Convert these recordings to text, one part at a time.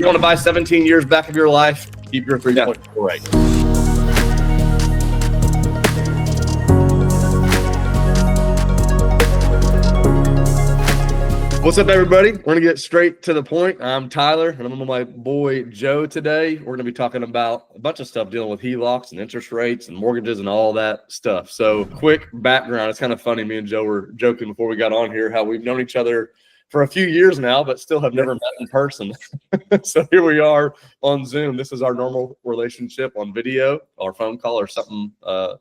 You want to buy 17 years back of your life, keep your 3.4 rate. What's up, everybody? We're going to get straight to the point. I'm Tyler, and I'm with my boy Joe today. We're going to be talking about a bunch of stuff dealing with HELOCs and interest rates and mortgages and all that stuff. So quick background. It's kind of funny. Me and Joe were joking before we got on here how we've known each other for a few years now, but still have never met in person. So here we are on Zoom. This is our normal relationship on video or phone call or something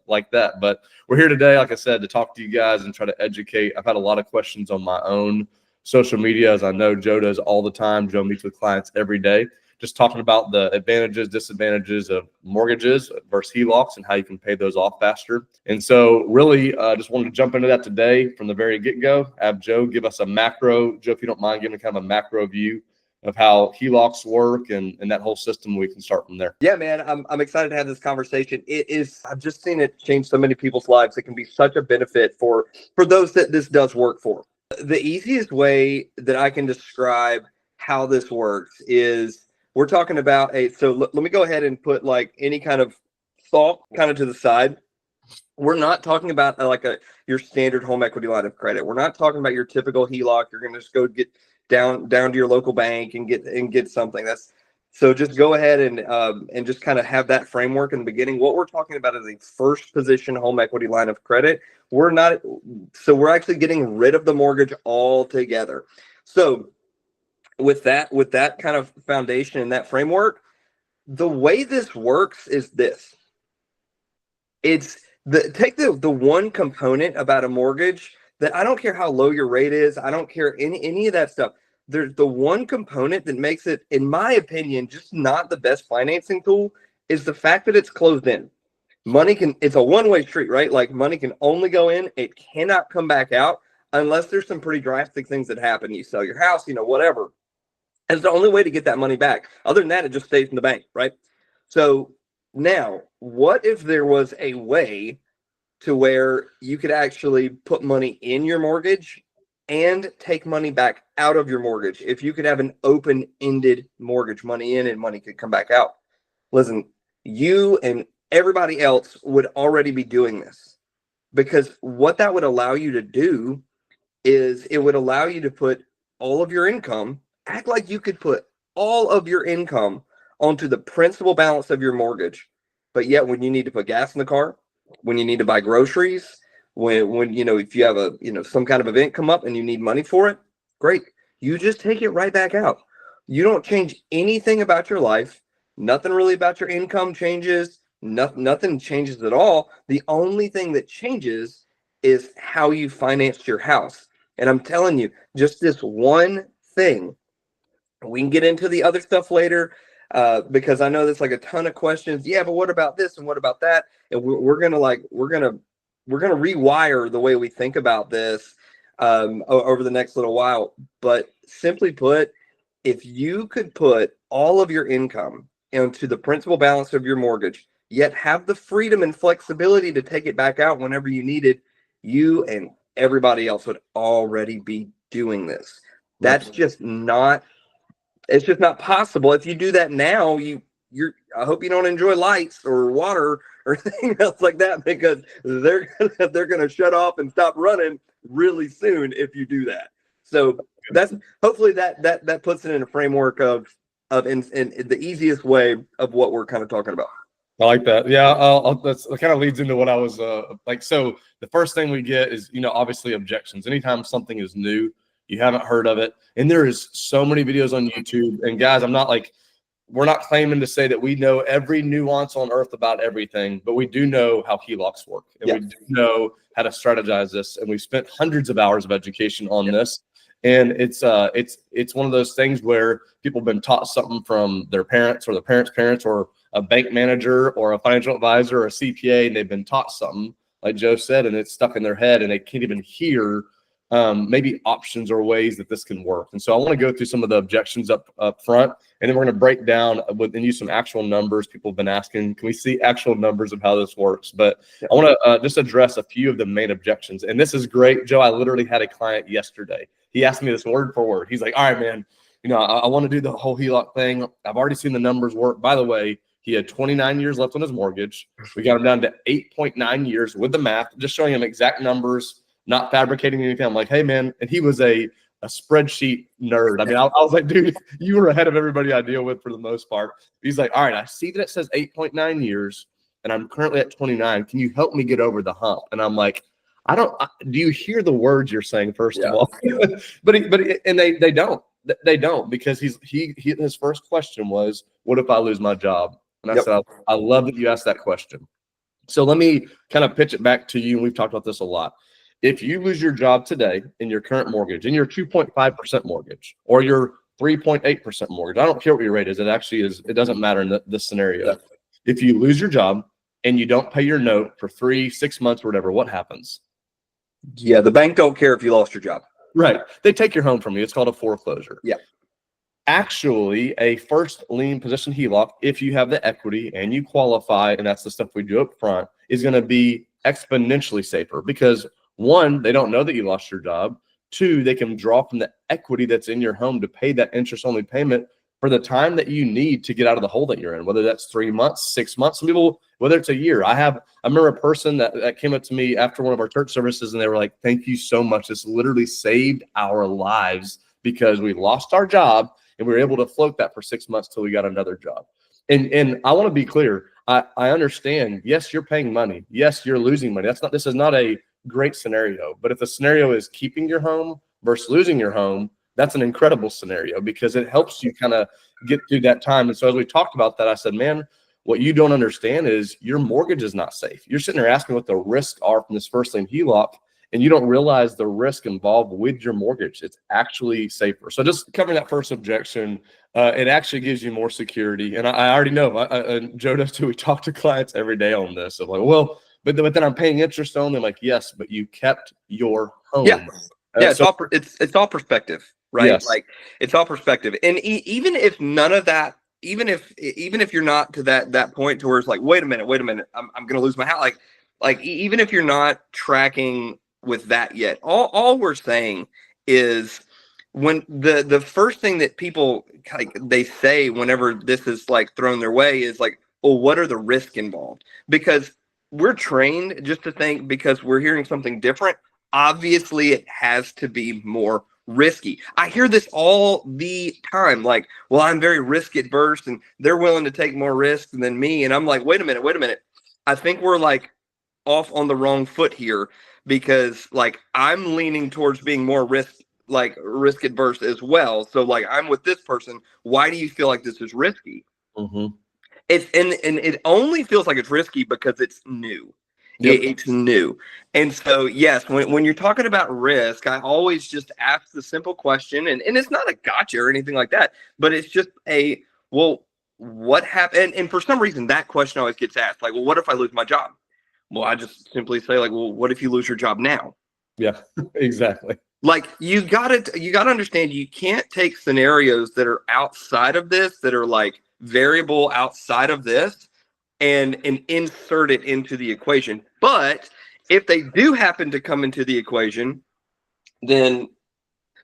like that. But we're here today, like I said, to talk to you guys and try to educate. I've had a lot of questions on my own social media, as I know Joe does all the time. Joe meets with clients every day, just talking about the advantages, disadvantages of mortgages versus HELOCs and how you can pay those off faster. And so really just wanted to jump into that today from the very get-go. Have Joe give us a macro, Joe, if you don't mind giving kind of a macro view of how HELOCs work and that whole system. We can start from there. Yeah, man, I'm excited to have this conversation. I've just seen it change so many people's lives. It can be such a benefit for those that this does work for. The easiest way that I can describe how this works is we're talking about let me go ahead and put like any kind of thought kind of to the side. We're not talking about your standard home equity line of credit. We're not talking about your typical HELOC. You're going to just go get down to your local bank and get something. So just go ahead and just kind of have that framework in the beginning. What we're talking about is a first position home equity line of credit. We're actually getting rid of the mortgage altogether. So with that kind of foundation and that framework, the way this works is this. Take the one component about a mortgage that I don't care how low your rate is. I don't care any of that stuff. There's the one component that makes it, in my opinion, just not the best financing tool is the fact that it's closed in. It's a one-way street, right? Like money can only go in. It cannot come back out unless there's some pretty drastic things that happen. You sell your house, whatever. And it's the only way to get that money back. Other than that, it just stays in the bank, right? So now, what if there was a way to where you could actually put money in your mortgage and take money back out of your mortgage? If you could have an open-ended mortgage, money in and money could come back out. Listen, you and everybody else would already be doing this, because what that would allow you to do is it would allow you to put all of your income, act like you could put all of your income onto the principal balance of your mortgage. But yet when you need to put gas in the car, when you need to buy groceries, when if you have some kind of event come up and you need money for it, great. You just take it right back out. You don't change anything about your life. Nothing really about your income changes. Nothing changes at all. The only thing that changes is how you financed your house. And I'm telling you, just this one thing. We can get into the other stuff later because I know there's like a ton of questions. Yeah, but what about this and what about that? And we're gonna rewire the way we think about this over the next little while. But simply put, if you could put all of your income into the principal balance of your mortgage, yet have the freedom and flexibility to take it back out whenever you needed, you and everybody else would already be doing this. That's just not. It's just not possible. If you do that now, I hope you don't enjoy lights or water or anything else like that, because they're gonna shut off and stop running really soon if you do that. So that's hopefully that puts it in a framework of in the easiest way of what we're kind of talking about. I like that. Yeah, that kind of leads into what I was like. So the first thing we get is, obviously objections. Anytime something is new, you haven't heard of it, and there is so many videos on YouTube. And guys, we're not claiming to say that we know every nuance on earth about everything, but we do know how HELOCs work, and we do know how to strategize this. And we've spent hundreds of hours of education on this. And it's one of those things where people have been taught something from their parents or the parents' parents or a bank manager or a financial advisor or a CPA, and they've been taught something, like Joe said, and it's stuck in their head, and they can't even hear maybe options or ways that this can work. And so I want to go through some of the objections up front, and then we're going to break down and use some actual numbers. People have been asking, can we see actual numbers of how this works? But I want to just address a few of the main objections. And this is great, Joe. I literally had a client yesterday. He asked me this word for word. He's like, all right, man, I want to do the whole HELOC thing. I've already seen the numbers work. By the way, he had 29 years left on his mortgage. We got him down to 8.9 years with the math, just showing him exact numbers, not fabricating anything. I'm like, hey, man. And he was a spreadsheet nerd. I mean, I was like, dude, you were ahead of everybody I deal with for the most part. He's like, all right, I see that it says 8.9 years, and I'm currently at 29. Can you help me get over the hump? And I'm like, do you hear the words you're saying, first of all? And they don't. They don't, because his first question was, what if I lose my job? And I said, I love that you asked that question. So let me kind of pitch it back to you. And we've talked about this a lot. If you lose your job today in your current mortgage, in your 2.5% mortgage, or your 3.8% mortgage, I don't care what your rate is. It doesn't matter in this scenario. Yeah. If you lose your job and you don't pay your note for 3-6 months or whatever, what happens? Yeah, the bank don't care if you lost your job. Right. They take your home from you. It's called a foreclosure. Yeah. Actually, a first lien position HELOC, if you have the equity and you qualify, and that's the stuff we do up front, is going to be exponentially safer, because 1, they don't know that you lost your job. 2, they can draw from the equity that's in your home to pay that interest-only payment for the time that you need to get out of the hole that you're in, whether that's 3 months, 6 months, some people, whether it's a year. I remember a person that came up to me after one of our church services, and they were like, thank you so much. This literally saved our lives, because we lost our job and we were able to float that for 6 months till we got another job. And I want to be clear. I understand. Yes, you're paying money. Yes, you're losing money. This is not a great scenario. But if the scenario is keeping your home versus losing your home, that's an incredible scenario, because it helps you kind of get through that time. And so as we talked about that, I said, man, what you don't understand is your mortgage is not safe. You're sitting there asking what the risks are from this first lien HELOC, and you don't realize the risk involved with your mortgage. It's actually safer. So just covering that first objection, it actually gives you more security. And I already know, Joe does too. We talk to clients every day on this. I'm like, well, but then I'm paying interest only. I'm like, yes, but you kept your home. Yeah, it's all perspective, right? Yes. Like, it's all perspective. And even if none of that, even if you're not to that point to where it's like, wait a minute, I'm going to lose my house. Like even if you're not tracking with that yet, all we're saying is, when the first thing that people they say whenever this is like thrown their way is like, well, what are the risks involved? Because we're trained just to think, because we're hearing something different, obviously it has to be more risky. I hear this all the time, like, well, I'm very risk adverse and they're willing to take more risks than me. And I'm like, wait a minute. I think we're like off on the wrong foot here, because like I'm leaning towards being more risk adverse as well. So like, I'm with this person. Why do you feel like this is risky? Mm-hmm. And it only feels like it's risky because it's new. Yep. It's new. And so, yes, when you're talking about risk, I always just ask the simple question, and it's not a gotcha or anything like that, but it's just well, what happened? And for some reason, that question always gets asked, like, well, what if I lose my job? Well, I just simply say, like, well, what if you lose your job now? Yeah, exactly. Like, you gotta understand, you can't take scenarios that are outside of this, that are like variable outside of this, and insert it into the equation. But if they do happen to come into the equation, then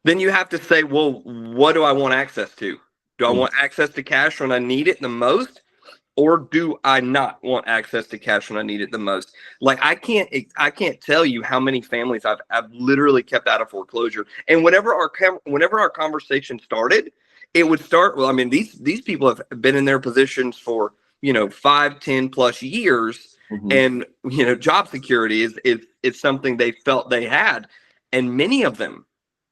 you have to say, well, what do I want access to? Do I want access to cash when I need it the most? Or do I not want access to cash when I need it the most? Like, I can't tell you how many families I've literally kept out of foreclosure. And whenever our conversation started, it would start, well, I mean, these people have been in their positions for 5, 10 plus years. Mm-hmm. And job security is something they felt they had. And many of them,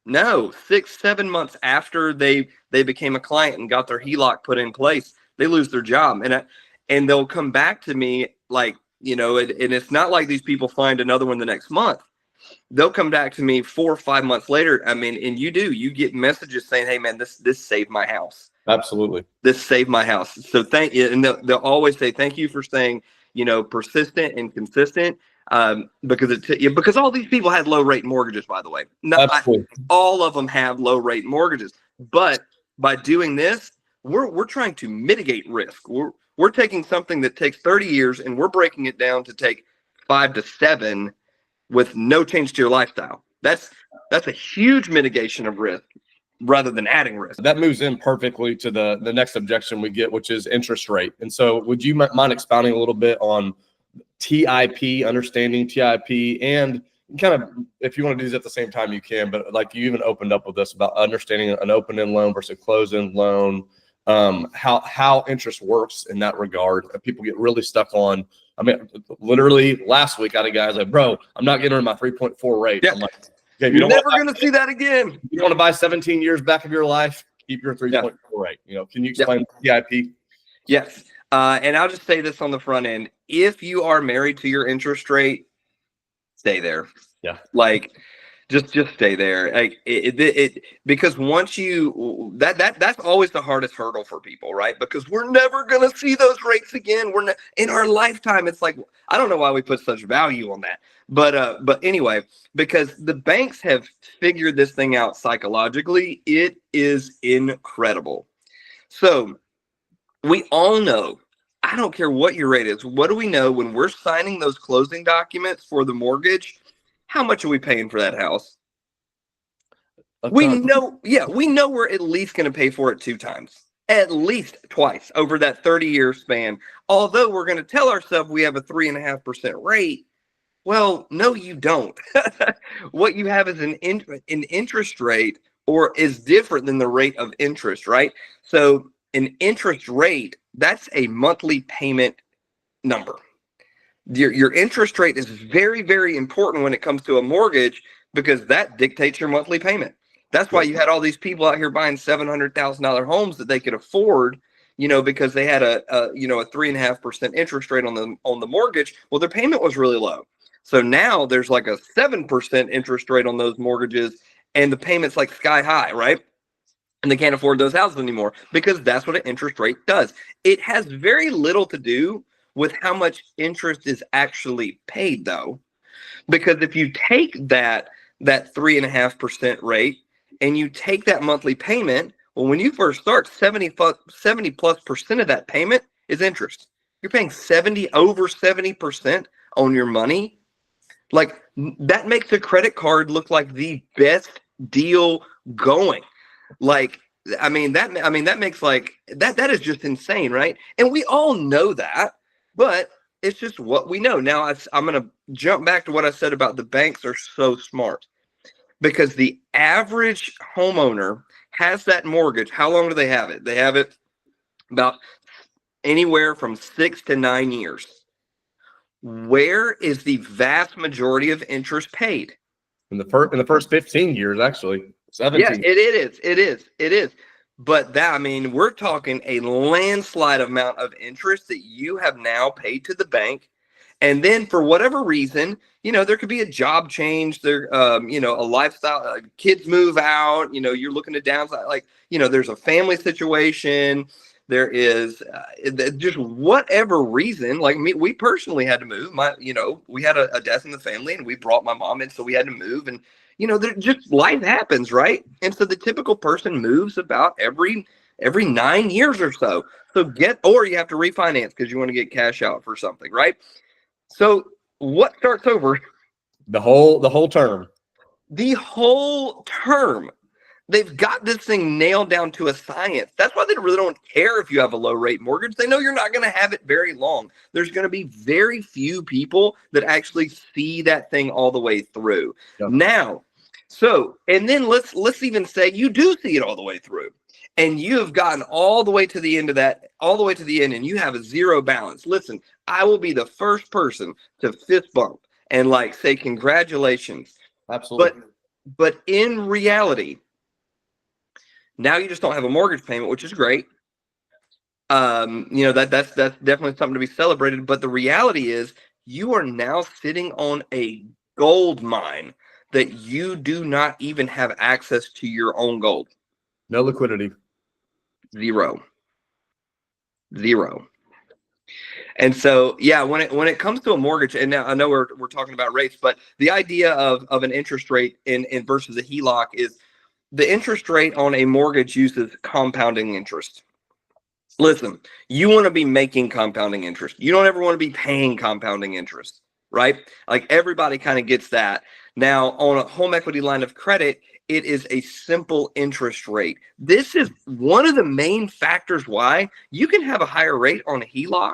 6, 7 months after they became a client and got their HELOC put in place, they lose their job. And they'll come back to me like, and it's not like these people find another one the next month. They'll come back to me 4 or 5 months later. I mean, and you get messages saying, hey man, this saved my house. Absolutely. This saved my house. So thank you. And they'll always say, thank you for staying, persistent and consistent. Because all these people had low rate mortgages, by the way. Not all of them have low rate mortgages, but by doing this, we're trying to mitigate risk. We're taking something that takes 30 years and we're breaking it down to take 5 to 7 with no change to your lifestyle. That's a huge mitigation of risk. rather than adding risk. That moves in perfectly to the next objection we get, which is interest rate. And so would you mind expounding a little bit on TIP, understanding TIP, and kind of, if you want to do these at the same time, you can, but like you even opened up with us about understanding an open-end loan versus a closed-end loan, how interest works in that regard. People get really stuck on, I mean, literally last week I had a guy like, bro, I'm not getting rid of my 3.4 rate. Yeah. I'm like, okay, you're never going to see that again. You want to buy 17 years back of your life, keep your 3.4 rate. You know, can you explain TIP? Yes. And I'll just say this on the front end. If you are married to your interest rate, stay there. Yeah. Like, just stay there. Like because once you that's always the hardest hurdle for people, right? Because we're never gonna see those rates again. We're not in our lifetime. It's like, I don't know why we put such value on that. But anyway, because the banks have figured this thing out psychologically, it is incredible. So we all know, I don't care what your rate is. What do we know when we're signing those closing documents for the mortgage? How much are we paying for that house? We know we're at least going to pay for it 2 times, at least twice over that 30-year span. Although we're going to tell ourselves we have a 3.5% rate. Well, no, you don't. What you have is an interest rate, or is different than the rate of interest, right? So an interest rate, that's a monthly payment number. Your interest rate is very, very important when it comes to a mortgage, because that dictates your monthly payment. That's why you had all these people out here buying $700,000 homes that they could afford, because they had a 3.5% interest rate on the mortgage. Well, their payment was really low. So now there's like a 7% interest rate on those mortgages, and the payment's like sky high, right? And they can't afford those houses anymore, because that's what an interest rate does. It has very little to do with how much interest is actually paid, though, because if you take that 3.5% rate and you take that monthly payment, well, when you first start, 70+% of that payment is interest. You're paying over 70% on your money. Like, that makes a credit card look like the best deal going. Like, that makes that is just insane, right? And we all know that. But it's just what we know. Now, I'm going to jump back to what I said about the banks are so smart, because the average homeowner has that mortgage. How long do they have it? They have it about anywhere from 6 to 9 years. Where is the vast majority of interest paid? In the first 15 years, actually. 17. Yes, it is. But we're talking a landslide amount of interest that you have now paid to the bank. And then for whatever reason, there could be a job change, there, a lifestyle, kids move out, you're looking to downsize, there's a family situation, there is just whatever reason, like me, we personally had to move. We had a death in the family, and we brought my mom in, so we had to move, and just life happens, right? And so the typical person moves about every 9 years or so. Or you have to refinance because you want to get cash out for something, right? So what starts over? The whole term. The whole term. They've got this thing nailed down to a science. That's why they really don't care if you have a low rate mortgage. They know you're not going to have it very long. There's going to be very few people that actually see that thing all the way through. Yep. Now, and then let's even say you do see it all the way through, and you have gotten all the way to the end of that, all the way to the end, and you have a zero balance. Listen, I will be the first person to fist bump and say congratulations. Absolutely. But in reality, now you just don't have a mortgage payment, which is great. That's definitely something to be celebrated. But the reality is, you are now sitting on a gold mine that you do not even have access to your own gold. No liquidity. Zero. And so, when it comes to a mortgage, and now I know we're talking about rates, but the idea of an interest rate in versus a HELOC is the interest rate on a mortgage uses compounding interest. Listen, you want to be making compounding interest. You don't ever want to be paying compounding interest, right? Like, everybody kind of gets that. Now, on a home equity line of credit, It is a simple interest rate. This is one of the main factors why you can have a higher rate on a HELOC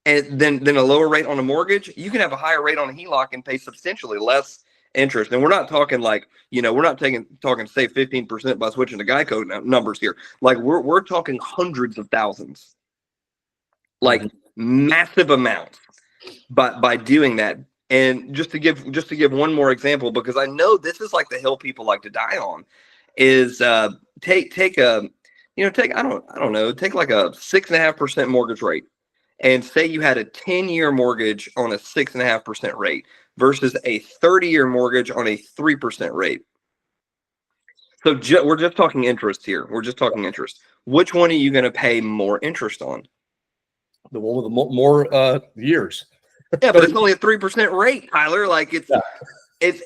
and then a lower rate on a mortgage. You can have a higher rate on a HELOC and pay substantially less interest. And we're not talking like, we're not talking say 15% by switching to Geico numbers here. Like we're talking hundreds of thousands, like massive amounts by doing that. And just to give one more example, because I know this is like the hill people like to die on, is take like a 6.5% mortgage rate, and say you had a 10-year mortgage on a 6.5% rate versus a 30-year mortgage on a 3% rate. So we're just talking interest here. We're just talking interest. Which one are you going to pay more interest on? The one with the more years. Yeah, but it's only a 3% rate, Tyler. Like it's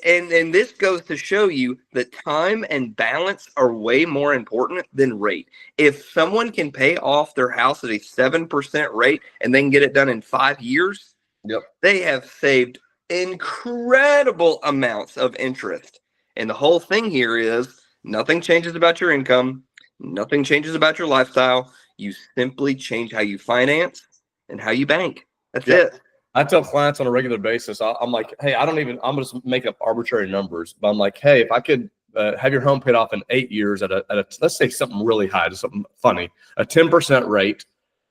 and this goes to show you that time and balance are way more important than rate. If someone can pay off their house at a 7% rate and then get it done in 5 years, they have saved incredible amounts of interest. And the whole thing here is nothing changes about your income, nothing changes about your lifestyle. You simply change how you finance and how you bank. That's it. I tell clients on a regular basis, I'm like, hey, I'm going to just make up arbitrary numbers, but I'm like, hey, if I could have your home paid off in 8 years at a let's say something really high, just something funny, a 10% rate,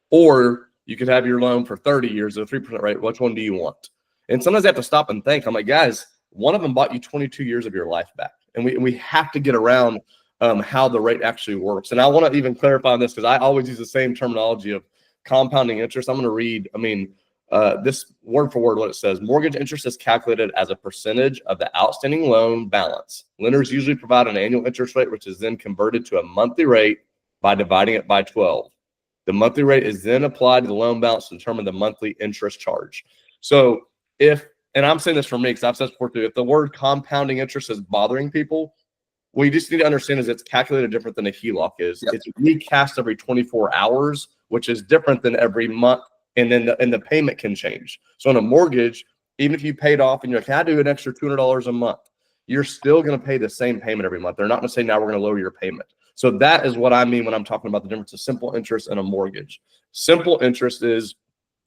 or you could have your loan for 30 years at a 3% rate, which one do you want? And sometimes I have to stop and think. I'm like, guys, one of them bought you 22 years of your life back. And we have to get around how the rate actually works. And I want to even clarify on this because I always use the same terminology of compounding interest. I'm going to read, this word for word what it says. Mortgage interest is calculated as a percentage of the outstanding loan balance. Lenders usually provide an annual interest rate, which is then converted to a monthly rate by dividing it by 12. The monthly rate is then applied to the loan balance to determine the monthly interest charge. So and I'm saying this for me because I've said this before too, if the word compounding interest is bothering people, what you just need to understand is it's calculated different than a HELOC is. It's recast every 24 hours, which is different than every month. And then the payment can change. So on a mortgage, even if you paid off and you're like, I do an extra $200 a month, you're still going to pay the same payment every month. They're not going to say, now we're going to lower your payment. So that is what I mean when I'm talking about the difference of simple interest and a mortgage. Simple interest is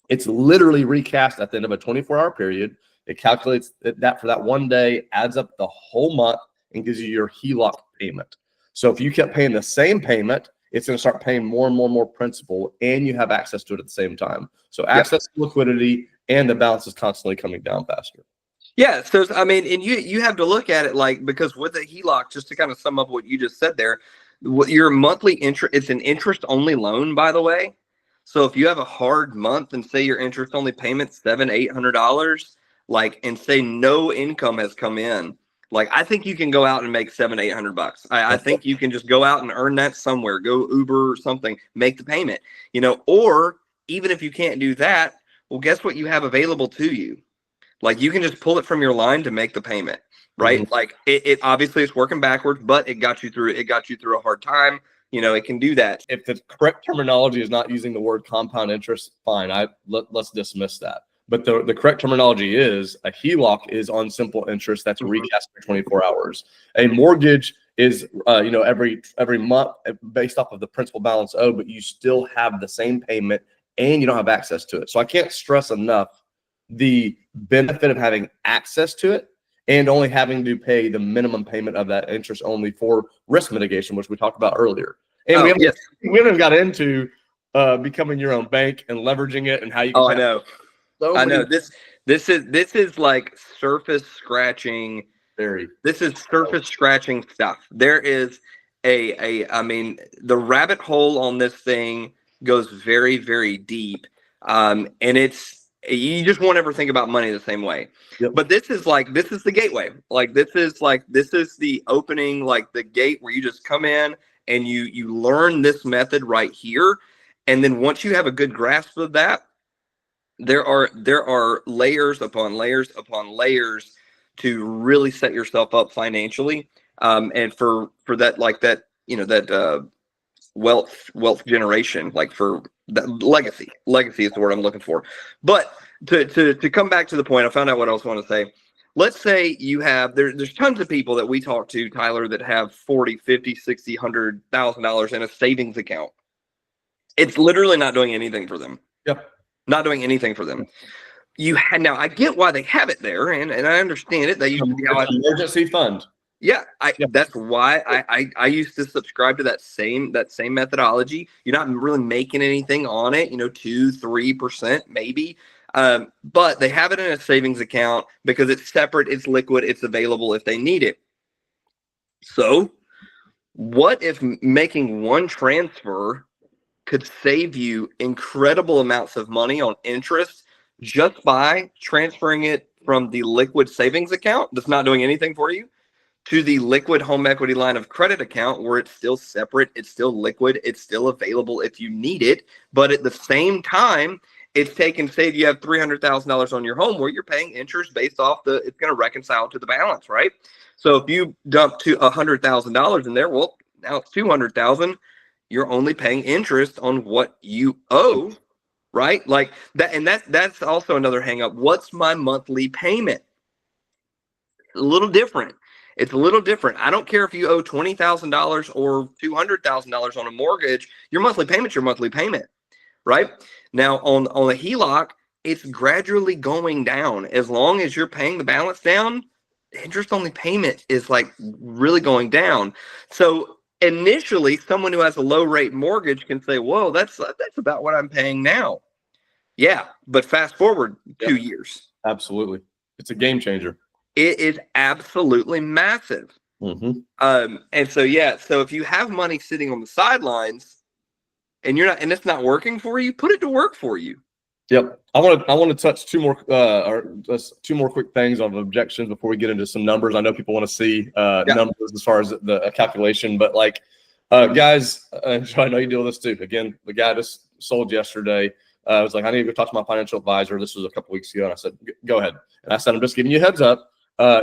it's literally recast at the end of a 24-hour period. It calculates that for that one day, adds up the whole month, and gives you your HELOC payment. So if you kept paying the same payment, it's going to start paying more and more principal, and you have access to it at the same time. So access to liquidity, and the balance is constantly coming down faster. Yeah. So, and you have to look at it like, because with a HELOC, just to kind of sum up what you just said there, your monthly interest, it's an interest-only loan, by the way. So if you have a hard month and say your interest-only payment's $700-800, and say no income has come in, I think you can go out and make $700-800. I think you can just go out and earn that somewhere, go Uber or something, make the payment, or even if you can't do that, well, guess what you have available to you? You can just pull it from your line to make the payment, right? It obviously it's working backwards, but it got you through a hard time. It can do that. If the correct terminology is not using the word compound interest, fine. Let's dismiss that. But the correct terminology is a HELOC is on simple interest that's recast for 24 hours. A mortgage is every month based off of the principal balance owed, but you still have the same payment and you don't have access to it. So I can't stress enough the benefit of having access to it and only having to pay the minimum payment of that interest only for risk mitigation, which we talked about earlier. And we haven't got into becoming your own bank and leveraging it and how you can I know. I know this is like surface scratching. This is surface scratching stuff. There is the rabbit hole on this thing goes very, very deep. And you just won't ever think about money the same way. But this is the gateway. This is the opening, the gate where you just come in and you learn this method right here. And then once you have a good grasp of that, there are layers upon layers upon layers to really set yourself up financially, and for that wealth generation, for that legacy is the word I'm looking for. But to come back to the point, I found out what else I want to say. let's say you have, there's tons of people that we talk to, Tyler, that have 40, 50, 60, $100,000 in a savings account. It's literally not doing anything for them. Yep. Not doing anything for them. Now I get why they have it there, and I understand it. They used to be how emergency fund. Yeah, that's why I used to subscribe to that same methodology. You're not really making anything on it, 2-3% maybe. But they have it in a savings account because it's separate, it's liquid, it's available if they need it. So what if making one transfer could save you incredible amounts of money on interest just by transferring it from the liquid savings account that's not doing anything for you to the liquid home equity line of credit account, where it's still separate, it's still liquid, it's still available if you need it, but at the same time, it's taken, say you have $300,000 on your home where you're paying interest based off it's going to reconcile to the balance, right? So if you dump to $100,000 in there, well, now it's $200,000. You're only paying interest on what you owe, right? Like that, and that's also another hang up. What's my monthly payment? A little different. It's a little different. I don't care if you owe $20,000 or $200,000 on a mortgage. Your monthly payment's your monthly payment, right? Now on a HELOC, it's gradually going down. As long as you're paying the balance down, the interest only payment is like really going down. So initially, someone who has a low rate mortgage can say, "Whoa, that's about what I'm paying now." Yeah, but fast forward 2 years. Absolutely, it's a game changer. It is absolutely massive. Mm-hmm. And so so if you have money sitting on the sidelines and it's not working for you, put it to work for you. Yep. I want to touch two more quick things on objections before we get into some numbers. I know people want to see numbers as far as the calculation, but guys, I know you deal with this too. Again, the guy just sold yesterday. I was like, I need to go talk to my financial advisor. This was a couple weeks ago, and I said, go ahead. And I said, I'm just giving you a heads up.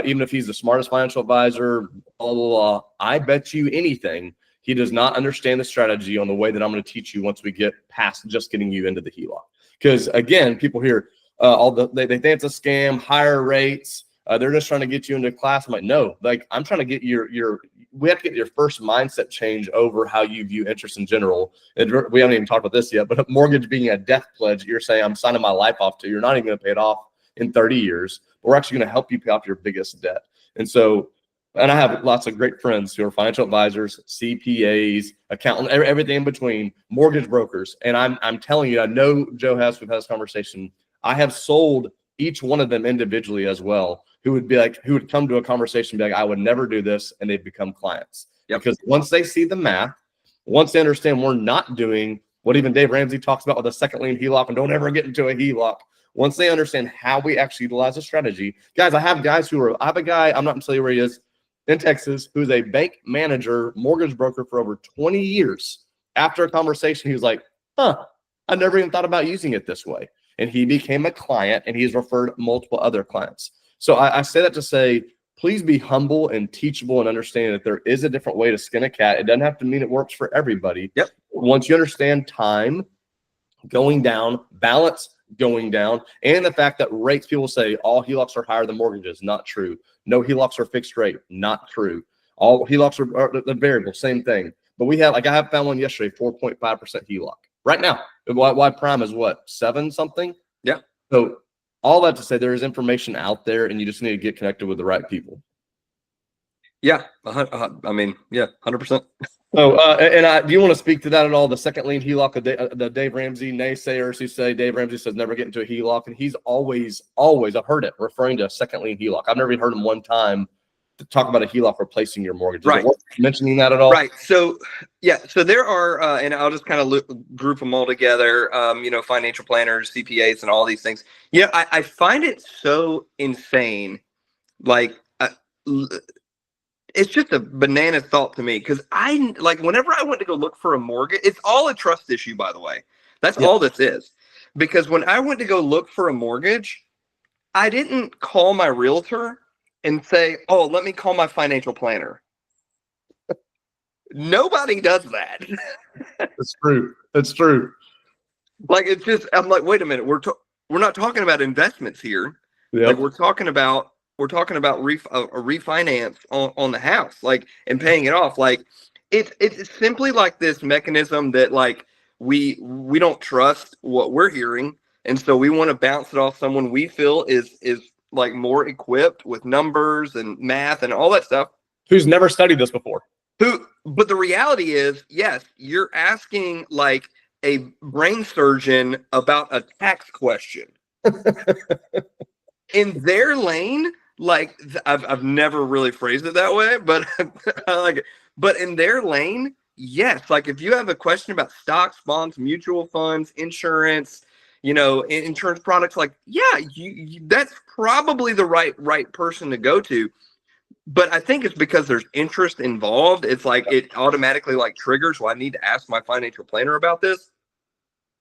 Even if he's the smartest financial advisor, blah, blah, blah, I bet you anything he does not understand the strategy on the way that I'm going to teach you once we get past just getting you into the HELOC. Because again, people hear they think it's a scam, higher rates. They're just trying to get you into class. I'm like, no, I'm trying to get we have to get your first mindset change over how you view interest in general. And we haven't even talked about this yet, but a mortgage being a death pledge, you're saying I'm signing my life off to. You're not even going to pay it off in 30 years. We're actually going to help you pay off your biggest debt. And so, and I have lots of great friends who are financial advisors, CPAs, accountants, everything in between, mortgage brokers. And I'm telling you, I know Joe we've had this conversation. I have sold each one of them individually as well, who would come to a conversation and be like, I would never do this. And they've become clients. Yep. Because once they see the math, once they understand we're not doing what even Dave Ramsey talks about with a second lien HELOC, and don't ever get into a HELOC. Once they understand how we actually utilize the strategy, guys, I have a guy, I'm not going to tell you where he is, in Texas, who's a bank manager, mortgage broker for over 20 years. After a conversation, he was like, I never even thought about using it this way. And he became a client, and he's referred multiple other clients. So I say that to say, please be humble and teachable and understand that there is a different way to skin a cat. It doesn't have to mean it works for everybody. Yep. Once you understand time going down, balance going down, and the fact that rates, people say all HELOCs are higher than mortgages. Not true. No HELOCs are fixed rate. Not true. All HELOCs are the variable. Same thing. But we have, I found one yesterday, 4.5% HELOC right now. Why prime is what, 7 something? Yeah. So all that to say, there is information out there, and you just need to get connected with the right people. Yeah. I mean, yeah, 100%. So, do you want to speak to that at all? The second lien HELOC, the Dave Ramsey naysayers who say Dave Ramsey says never get into a HELOC, and he's always, I've heard it referring to a second lien HELOC. I've never even heard him one time to talk about a HELOC replacing your mortgage. Right. Mentioning that at all? Right. So, yeah. So there are, and I'll just kind of group them all together. Financial planners, CPAs, and all these things. Yeah, I find it so insane. It's just a banana thought to me, because whenever I went to go look for a mortgage, it's all a trust issue, by the way. That's all this is. Because when I went to go look for a mortgage, I didn't call my realtor and say, oh, let me call my financial planner. Nobody does that. It's true. It's true. I'm like, wait a minute. We're not talking about investments here. Yep. We're talking about we're talking about a refinance on the house, like, and paying it off. Like, it's simply like this mechanism that, like, we don't trust what we're hearing, and so we want to bounce it off someone we feel is like more equipped with numbers and math and all that stuff, who's never studied this before. But the reality is, yes, you're asking like a brain surgeon about a tax question. In their lane, like, I've never really phrased it that way, but I like it. But in their lane, yes, like if you have a question about stocks, bonds, mutual funds, insurance, insurance products, like, yeah, you that's probably the right person to go to. But I think it's because there's interest involved. It's like it automatically like triggers, well, I need to ask my financial planner about this.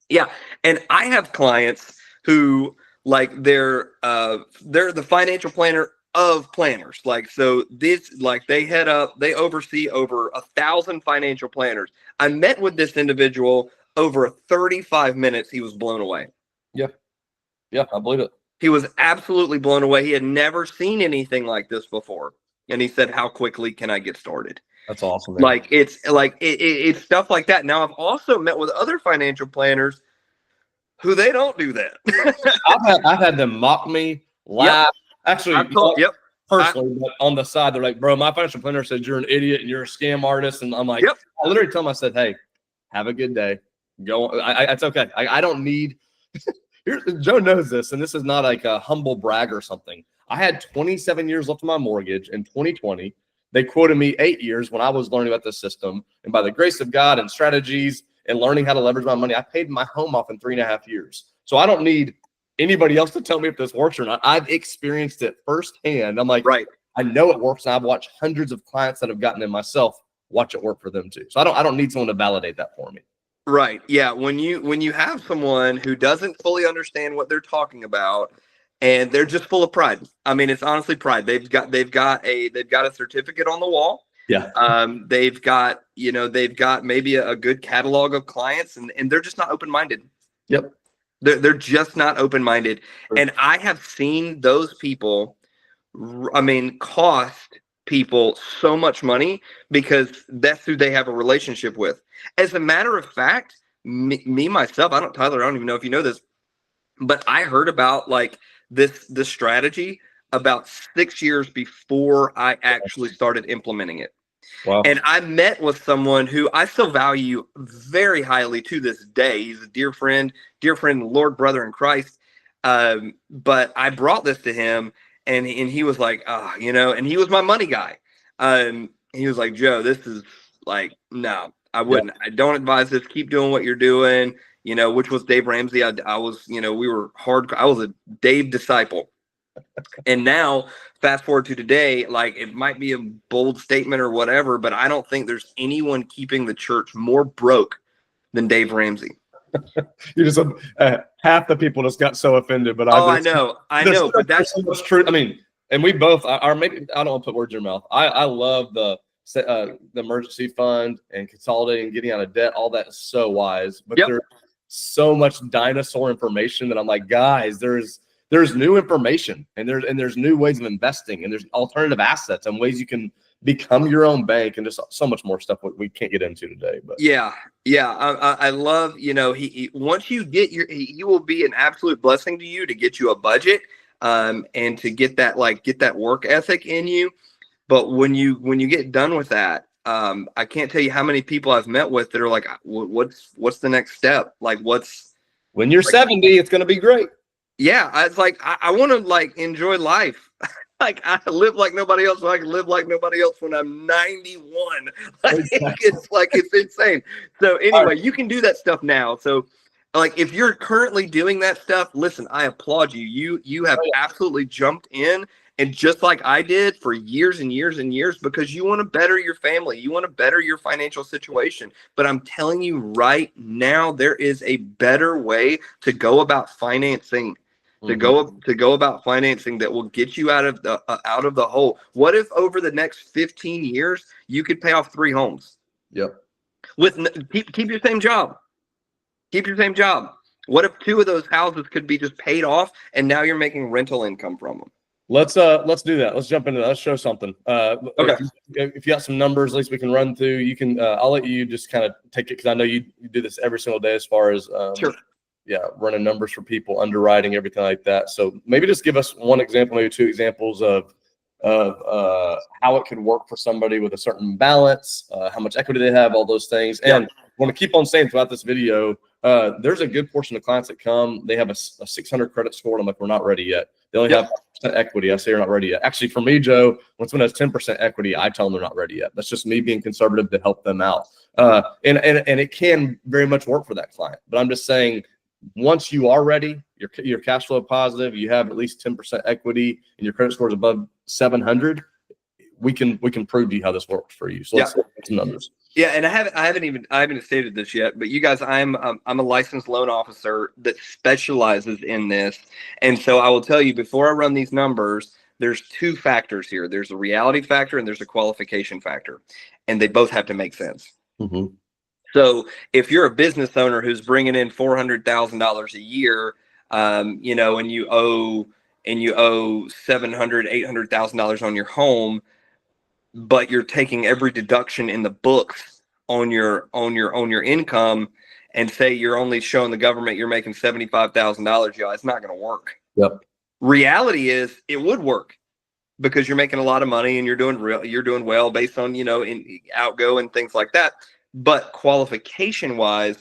Yeah. And I have clients who, like, they're the financial planner of planners. Like, so this, like, they oversee over 1,000 financial planners. I met with this individual over 35 minutes. He was blown away. Yeah. Yeah, I believe it. He was absolutely blown away. He had never seen anything like this before. And he said, how quickly can I get started? That's awesome, man. Like, it's like it's stuff like that. Now, I've also met with other financial planners who they don't do that. I've had them mock me, laugh. Yep. Actually, personally, but on the side, they're like, bro, my financial planner said you're an idiot and you're a scam artist. And I'm like, I literally tell them, I said, hey, have a good day. Go on. It's okay. I don't need Joe knows this, and this is not like a humble brag or something. I had 27 years left on my mortgage in 2020. They quoted me 8 years when I was learning about the system. And by the grace of God and strategies and learning how to leverage my money, I paid my home off in 3.5 years. So I don't need anybody else to tell me if this works or not. I've experienced it firsthand. I'm like, right, I know it works. And I've watched hundreds of clients that have gotten it myself watch it work for them too. So I don't need someone to validate that for me. Right. Yeah. When you have someone who doesn't fully understand what they're talking about, and they're just full of pride. I mean, it's honestly pride. They've got a certificate on the wall. Yeah. They've got maybe a good catalog of clients, and they're just not open-minded. Yep. They're just not open-minded. Sure. And I have seen those people, I mean, cost people so much money because that's who they have a relationship with. As a matter of fact, me myself, Tyler, I don't even know if you know this, but I heard about like this strategy about 6 years before I actually started implementing it. Wow. And I met with someone who I still value very highly to this day. He's a dear friend, Lord, brother in Christ. But I brought this to him, and he was like, and he was my money guy. He was like, Joe, this is like, no, I wouldn't. Yeah. I don't advise this. Keep doing what you're doing. Which was Dave Ramsey. I was, we were hard. I was a Dave disciple. And now fast forward to today, like, it might be a bold statement or whatever, but I don't think there's anyone keeping the church more broke than Dave Ramsey. You just half the people just got so offended, but I know, but that's so much truth. I mean, and we both are, maybe I don't want to put words in your mouth. I love the emergency fund and consolidating, getting out of debt. All that is so wise, but there's so much dinosaur information that I'm like, guys, there's new information, and there's new ways of investing, and there's alternative assets and ways you can become your own bank, and just so much more stuff we can't get into today. But I love, he once you get he will be an absolute blessing to you to get you a budget, and to get that work ethic in you. But when you get done with that, I can't tell you how many people I've met with that are like, what's the next step? Like, when you're 70, it's going to be great. Yeah, it's like I want to like enjoy life. Like, I live like nobody else, so I can live like nobody else when I'm 91. Like, it's insane. So anyway, you can do that stuff now. So, like, if you're currently doing that stuff, listen, I applaud you. You have absolutely jumped in, and just like I did for years and years and years, because you want to better your family, you want to better your financial situation. But I'm telling you right now, there is a better way to go about financing. To go about financing that will get you out of the hole. What if over the next 15 years you could pay off 3 homes? Yep. Keep your same job. Keep your same job. What if 2 of those houses could be just paid off, and now you're making rental income from them? Let's do that. Let's jump into that. Let's show something. Okay. If you got some numbers, at least we can run through. You can. I'll let you just kind of take it because I know you do this every single day as far as Sure. Yeah, running numbers for people, underwriting, everything like that. So maybe just give us one example, maybe two examples of how it could work for somebody with a certain balance, how much equity they have, all those things. And I want to keep on saying throughout this video, there's a good portion of clients that come, they have a 600 credit score, and I'm like, we're not ready yet. They only have 5% equity. I say you're not ready yet. Actually, for me, Joe, when someone has 10% equity, I tell them they're not ready yet. That's just me being conservative to help them out. And it can very much work for that client. But I'm just saying, once you are ready, you're cash flow positive, you have at least 10% equity, and your credit score is above 700, we can prove to you how this works for you. So let's look at some numbers. Yeah, and I haven't stated this yet, but you guys, I'm a licensed loan officer that specializes in this, and so I will tell you before I run these numbers, there's two factors here. There's a reality factor and there's a qualification factor, and they both have to make sense. Mm-hmm. So if you're a business owner who's bringing in $400,000 a year, and you owe $700,000, $800,000 on your home, but you're taking every deduction in the books on your income, and say you're only showing the government you're making $75,000, it's not going to work. Yep. Reality is it would work because you're making a lot of money and you're doing well based on in outgo and things like that. But qualification wise,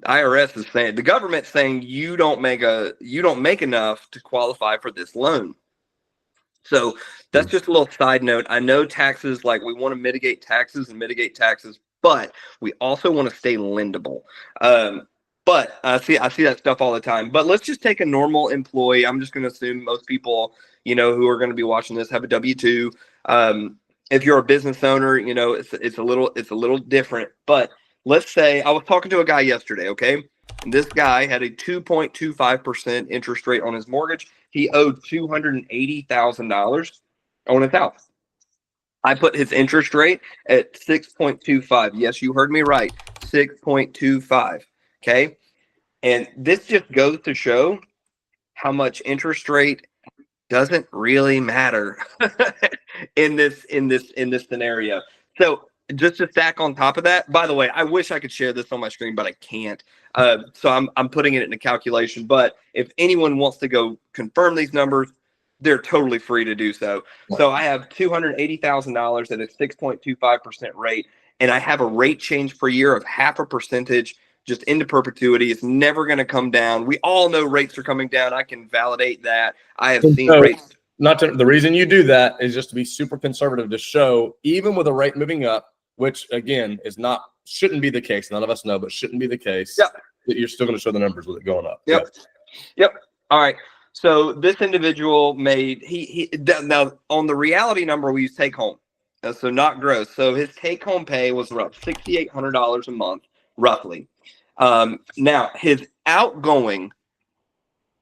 IRS is saying, the government's saying you don't make enough to qualify for this loan. So that's just a little side note. I know taxes, like we want to mitigate taxes, but we also want to stay lendable. But I see that stuff all the time. But let's just take a normal employee. I'm just going to assume most people, who are going to be watching this have a W-2. If you're a business owner, it's a little different. But let's say I was talking to a guy yesterday, okay? And this guy had a 2.25% interest rate on his mortgage. He owed $280,000 on his house. I put his interest rate at 6.25. Yes, you heard me right. 6.25. Okay. And this just goes to show how much interest rate doesn't really matter in this scenario. So just to stack on top of that, by the way, I wish I could share this on my screen, but I can't. So I'm putting it in a calculation. But if anyone wants to go confirm these numbers, they're totally free to do so. So I have $280,000 at a 6.25% rate, and I have a rate change per year of 0.5% just into perpetuity. It's never going to come down. We all know rates are coming down. I can validate that. I have seen rates. The reason you do that is just to be super conservative, to show even with a rate moving up, which again shouldn't be the case. None of us know, but shouldn't be the case. Yep. That you're still going to show the numbers with it going up. Yep. All right. So this individual made now on the reality number we use take home, so not gross. So his take home pay was around $6,800 a month, roughly. Now his outgoing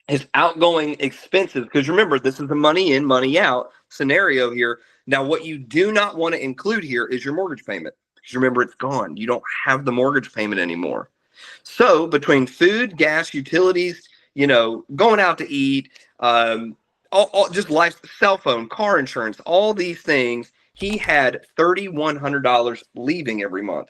expenses, because remember, this is a money in, money out scenario here. Now, what you do not want to include here is your mortgage payment, because remember, it's gone. You don't have the mortgage payment anymore. So between food, gas, utilities, going out to eat, all just life, cell phone, car insurance, all these things, he had $3,100 leaving every month.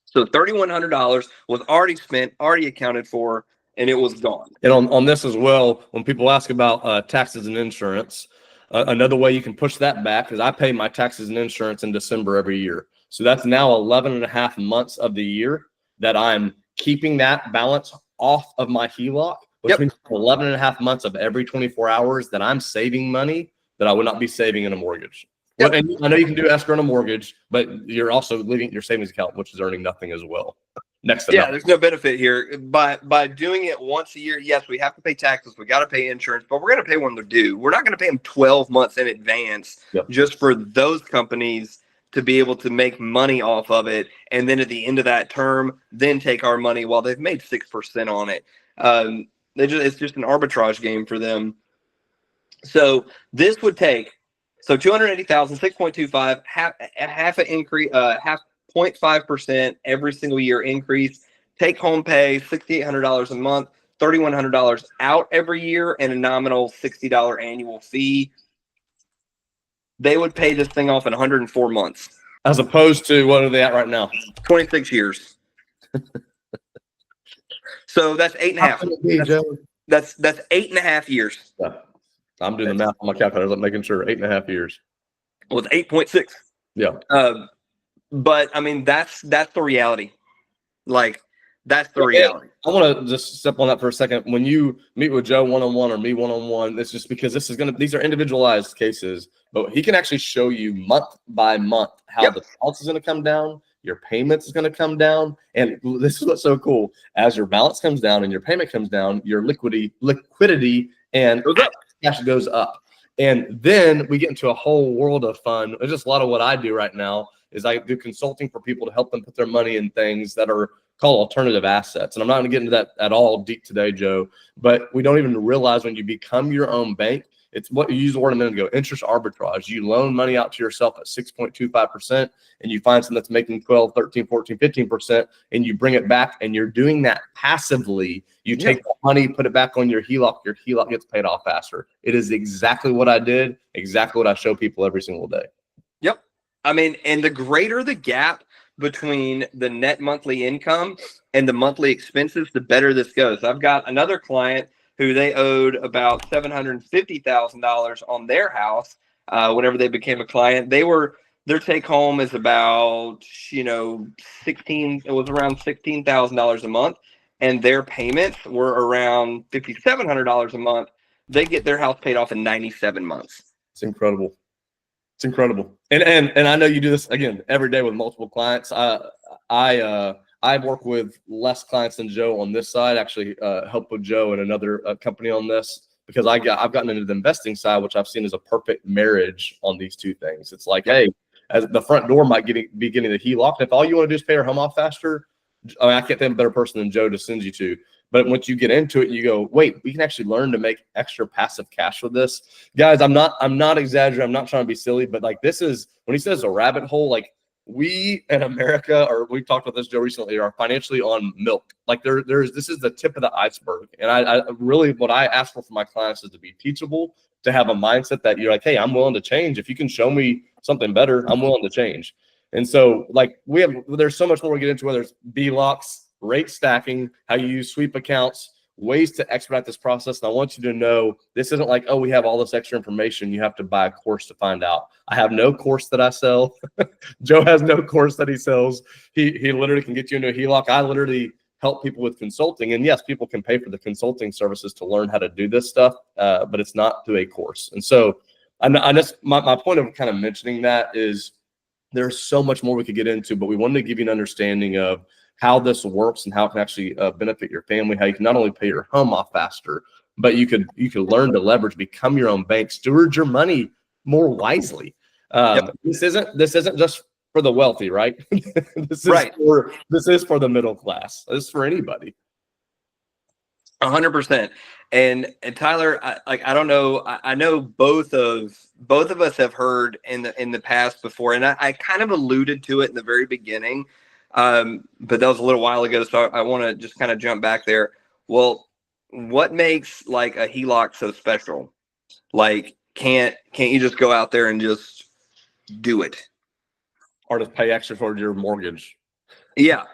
So $3,100 was already spent, already accounted for, and it was gone. And on this as well, when people ask about taxes and insurance, another way you can push that back is I pay my taxes and insurance in December every year. So that's now 11.5 months of the year that I'm keeping that balance off of my HELOC, which means 11.5 months of every 24 hours that I'm saving money that I would not be saving in a mortgage. Well, and I know you can do escrow on a mortgage, but you're also leaving your savings account, which is earning nothing as well. There's no benefit here. By doing it once a year, yes, we have to pay taxes, we got to pay insurance, but we're going to pay when they're due. We're not going to pay them 12 months in advance just for those companies to be able to make money off of it, and then at the end of that term, then take our money while they've made 6% on it. It's just an arbitrage game for them. So this would take 280,000, 6.25, half an increase, 0.5% every single year increase. Take home pay $6,800 a month, $3,100 out every year, and a nominal $60 annual fee. they would pay this thing off in 104 months. As opposed to what are they at right now? 26 years. So that's 8.5. That's 8.5 years. Yeah. I'm doing the math on my calculator. I'm making sure 8.5 years. Well, it's 8.6. Yeah. But I mean, that's the reality. Like, that's the reality. I want to just step on that for a second. When you meet with Joe one-on-one or me one-on-one, it's just because these are individualized cases, but he can actually show you month by month how the balance is going to come down, your payments is going to come down. And this is what's so cool. As your balance comes down and your payment comes down, your liquidity and cash goes up. And then we get into a whole world of fun. It's just a lot of what I do right now is I do consulting for people to help them put their money in things that are called alternative assets. And I'm not going to get into that at all deep today, Joe, but we don't even realize when you become your own bank, it's what you used the word a minute ago, interest arbitrage. You loan money out to yourself at 6.25% and you find something that's making 12, 13, 14, 15%, and you bring it back and you're doing that passively. You take the money, put it back on your HELOC gets paid off faster. It is exactly what I did, exactly what I show people every single day. Yep. I mean, and the greater the gap between the net monthly income and the monthly expenses, the better this goes. I've got another client who they owed about $750,000 on their house whenever they became a client. Their take home is about, it was around $16,000 a month, and their payments were around $5,700 a month. They get their house paid off in 97 months. It's incredible. It's incredible. And I know you do this again every day with multiple clients. I work with less clients than Joe on this side. Actually, help with Joe and another company on this because I've gotten into the investing side, which I've seen as a perfect marriage on these two things. It's like, hey, as the front door might be getting the HELOC. If all you want to do is pay your home off faster, I mean, I can't think of a better person than Joe to send you to. But once you get into it, you go, wait, we can actually learn to make extra passive cash with this. Guys, I'm not exaggerating. I'm not trying to be silly, but like this is when he says a rabbit hole, like we in America, or we've talked about this, Joe, recently, are financially on milk. Like this is the tip of the iceberg. And I really, what I ask for my clients is to be teachable, to have a mindset that you're like, hey, I'm willing to change. If you can show me something better, I'm willing to change. And so like there's so much more we get into, whether it's BLOCs, rate stacking, how you use sweep accounts, ways to expedite this process. And I want you to know this isn't like, oh, we have all this extra information. You have to buy a course to find out. I have no course that I sell. Joe has no course that he sells. He literally can get you into a HELOC. I literally help people with consulting. And yes, people can pay for the consulting services to learn how to do this stuff, but it's not through a course. And so my point of kind of mentioning that is there's so much more we could get into, but we wanted to give you an understanding of how this works and how it can actually benefit your family, how you can not only pay your home off faster, but you could learn to leverage, become your own bank, steward your money more wisely. This isn't just for the wealthy, right? This is for the middle class. This is for anybody. 100%. And Tyler, I don't know. I know both of us have heard in the past before, and I kind of alluded to it in the very beginning. But that was a little while ago, so I want to just kind of jump back there. Well, what makes like a HELOC so special? Like, can't you just go out there and just do it, or to pay extra for your mortgage? Yeah,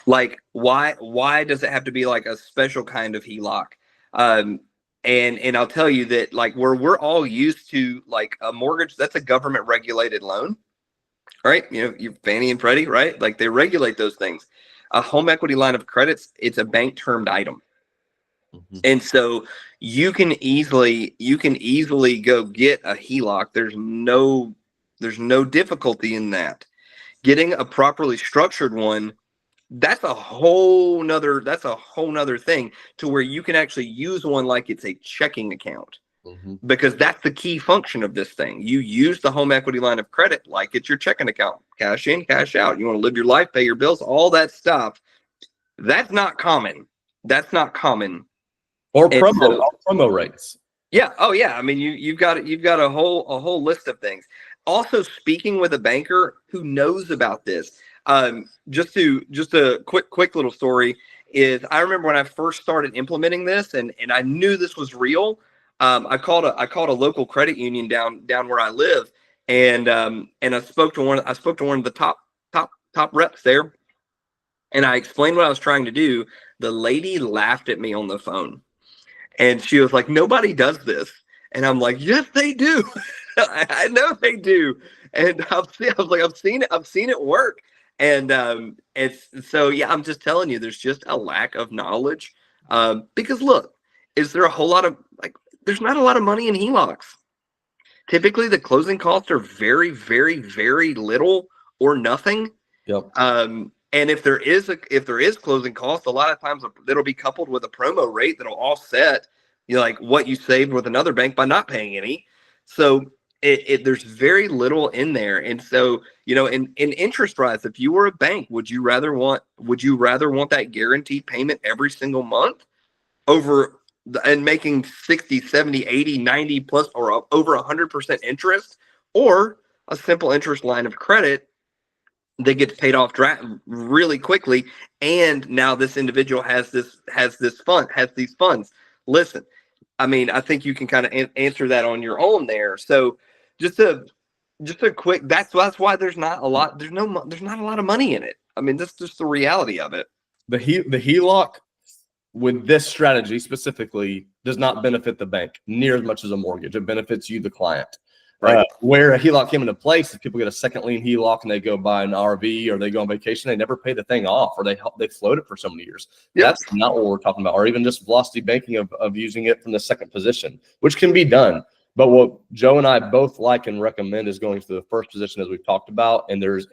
like why does it have to be like a special kind of HELOC? And I'll tell you that like where we're all used to like a mortgage, that's a government regulated loan. Right? Your Fannie and Freddie, right? Like they regulate those things. A home equity line of credits, it's a bank termed item. Mm-hmm. And so you can easily go get a HELOC. There's no difficulty in that. Getting a properly structured one, that's a whole nother thing to where you can actually use one like it's a checking account. Mm-hmm. Because that's the key function of this thing. You use the home equity line of credit like it's your checking account. Cash in, cash out. You want to live your life, pay your bills, all that stuff. That's not common. Or promo rates. Yeah. Oh yeah. I mean, you've got a whole list of things. Also, speaking with a banker who knows about this. Just a quick little story is I remember when I first started implementing this and I knew this was real. I called a local credit union down where I live, and I spoke to one of the top reps there, and I explained what I was trying to do. The lady laughed at me on the phone, and she was like, "Nobody does this." And I'm like, "Yes, they do. I know they do." And I was like, I've seen it work. And it's so, yeah, I'm just telling you, there's just a lack of knowledge. Because look, is there a whole lot of there's not a lot of money in HELOCs. Typically, the closing costs are very, very, very little or nothing. Yep. And if there is closing costs, a lot of times it'll be coupled with a promo rate that'll offset, like what you saved with another bank by not paying any. So there's very little in there. And so, in interest rates, if you were a bank, would you rather want that guaranteed payment every single month over and making 60, 70, 80, 90 plus or over 100% interest, or a simple interest line of credit that gets paid off really quickly? And now this individual has these funds. Listen, I mean, I think you can kind of answer that on your own there. So just a quick, that's why there's not a lot of money in it. I mean, that's just the reality of it. The HELOC with this strategy specifically does not benefit the bank near as much as a mortgage. It benefits you, the client. Right. Where a HELOC came into place is people get a second lien HELOC and they go buy an RV or they go on vacation. They never pay the thing off, or they float it for so many years. Yep. That's not what we're talking about. Or even just velocity banking of using it from the second position, which can be done. But what Joe and I both like and recommend is going to the first position, as we've talked about, and there's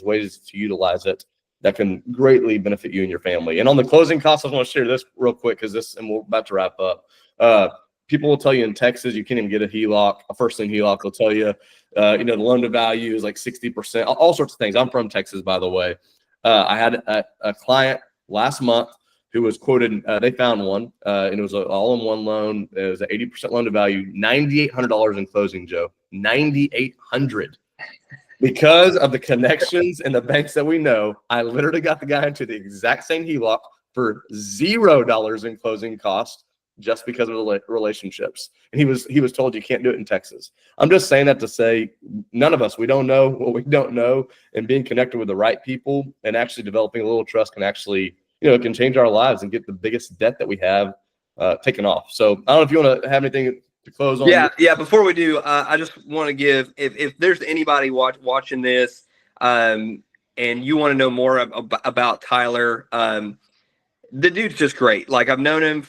ways to utilize it that can greatly benefit you and your family. And on the closing costs, I want to share this real quick and we're about to wrap up. People will tell you in Texas you can't even get a HELOC, a first lien HELOC. They'll tell you, the loan to value is like 60%, all sorts of things. I'm from Texas, by the way. I had a client last month who was quoted. They found one, and it was an all-in-one loan. It was an 80% loan to value, $9,800 in closing, Joe. $9,800. Because of the connections and the banks that we know, I literally got the guy into the exact same HELOC for $0 in closing costs, just because of the relationships. And he was told you can't do it in Texas. I'm just saying that to say none of us, we don't know what we don't know, and being connected with the right people and actually developing a little trust can actually, it can change our lives and get the biggest debt that we have taken off. So I don't know if you want to have anything to close on. Yeah. Before we do, I just want to give, if there's anybody watching this, and you want to know more about Tyler, the dude's just great. Like, I've known him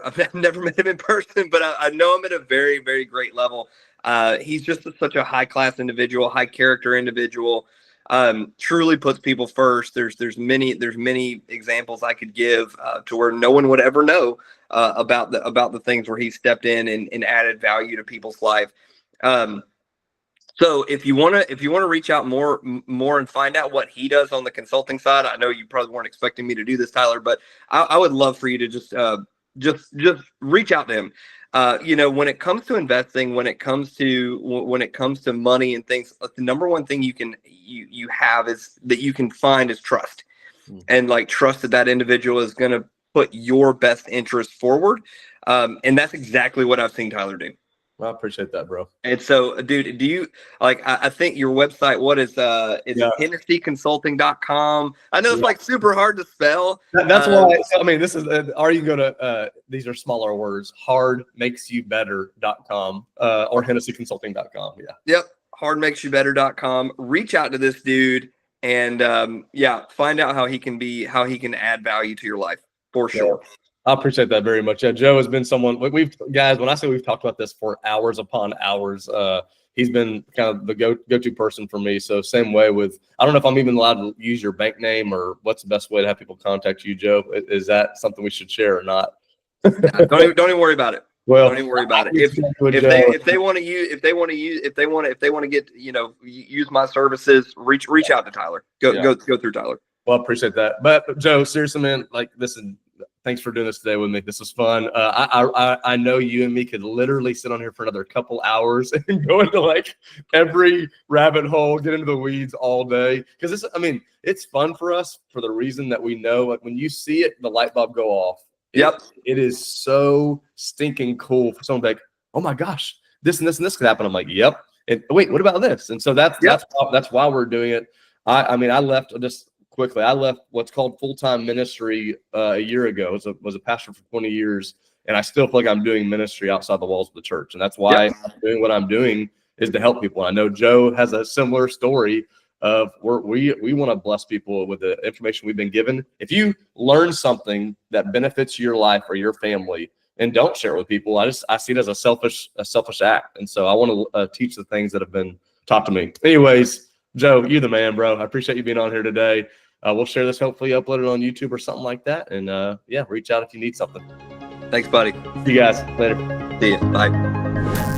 I've never met him in person, but I know him at a very, very great level. He's just such a high class individual, high character individual. Truly puts people first. There's many examples I could give to where no one would ever know about the things where he stepped in and added value to people's life. So if you want to reach out more and find out what he does on the consulting side, I know you probably weren't expecting me to do this, Tyler, but I would love for you to just reach out to him. When it comes to investing, when it comes to money and things, the number one thing you have is that you can find is trust, and trust that individual is going to put your best interest forward. And that's exactly what I've seen Tyler do. Well, I appreciate that, bro. And so, dude, do you I think your website, what is HennessyConsulting.com? I know it's super hard to spell. That's why, I mean, this is, or you can go to, these are smaller words, hardmakesyoubetter.com, or HennessyConsulting.com. Yeah. Yep. Hardmakesyoubetter.com. Reach out to this dude and, find out how he can add value to your life for sure. Yeah. I appreciate that very much. Yeah, Joe has been someone when I say we've talked about this for hours upon hours, he's been kind of the go-to person for me. So same way with, I don't know if I'm even allowed to use your bank name, or what's the best way to have people contact you, Joe? Is that something we should share or not? Don't even worry about it. Well, don't even worry about it. If they want to get, use my services, reach out to Tyler. Go through Tyler. Well, I appreciate that. But Joe, seriously, man, thanks for doing this today with me. This was fun. I know you and me could literally sit on here for another couple hours and go into every rabbit hole, get into the weeds all day. Because it's fun for us for the reason that we know, when you see it, the light bulb go off. Yep. It is so stinking cool for someone to be like, oh my gosh, this and this and this could happen. I'm like, yep. And wait, what about this? And so that's why we're doing it. I mean, I left just quickly. I left what's called full-time ministry a year ago. Was a pastor for 20 years, and I still feel like I'm doing ministry outside the walls of the church. And that's why I'm doing what I'm doing, is to help people. I know Joe has a similar story of we want to bless people with the information we've been given. If you learn something that benefits your life or your family and don't share it with people, I see it as a selfish act. And so I want to teach the things that have been taught to me. Anyways, Joe, you're the man, bro. I appreciate you being on here today. We'll share this, hopefully upload it on YouTube or something like that. And reach out if you need something. Thanks, buddy. See you guys later. See you. Bye.